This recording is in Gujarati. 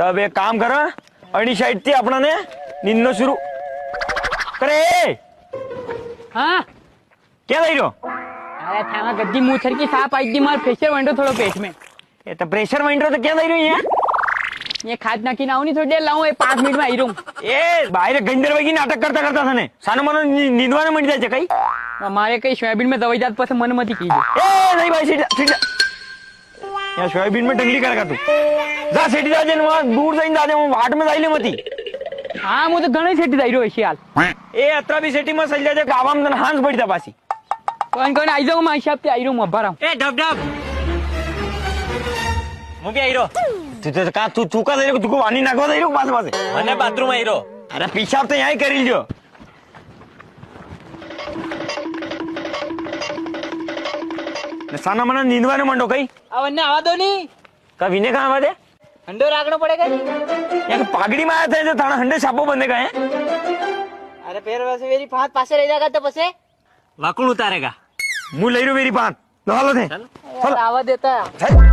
તો હવે એક કામ કર, અડી સાઈડ થી આપણને નીંદનો શરૂ કરે. हाँ ક્યાં લઈ રહ્યો? अरे थाना गद्दी मुंह छर की साफ आई दी मार प्रेशर वेंडो थोड़ो पेट में એ તો પ્રેશર વાઇન્ડર તો ક્યાં લઈ રહ્યો અહીંયા? ये खाद नाखी ना नहीं थोड़ी देर लाऊं ये 5 मिनट में आई रहूं એ બાયરે ગંદર વાગી નાટક કરતા કરતા થને સાનો મનો નીંદવાને મળી જાય છે કઈ. हमारे कई सोयाबीन में दवाई जात पस मन मत कीजिए એ નહીં ભાઈ સીધા સીધા યા સોયાબીન में टंगली कर तू जा सेठी जाजे ने वहां दूर जाइन जाजे वो वाट में जाइले मती. हाँ मुझे घणे सेठी जाई रहो है हाल એ અત્રા બી સેટી માં સઈ જાજે ગાવામાં તને હાંસ પડતા પાછી. कौन आई जाऊं मैं हिसाब से आई रहूं अब्बा राव એ ઢબ ઢબ હું બી આયરો તું તો કા તું ચૂકા દઈ તું વાની નાખવા દઈ રહ્યો પાસે પાસે. મને બાથરૂમ આયરો અરે પીછાબ તો અહીં કરી લ્યો. ને સાના મને નીંદવાનો મંડો કઈ अवन्ने आवा दो नहीं કવિને કહાં આવા દે अंडो राखना पड़ेगा યાર પાઘડી માં આયા થાય થાણા હંડે છાપો બંને કાય. अरे फिर वैसे मेरी फांस पासे रह जाएगा तो पसे વાકુણ ઉતારેગા હું લઈ રહ્યો મેરી પાન લો હાલો થે आवा देता है ચાલ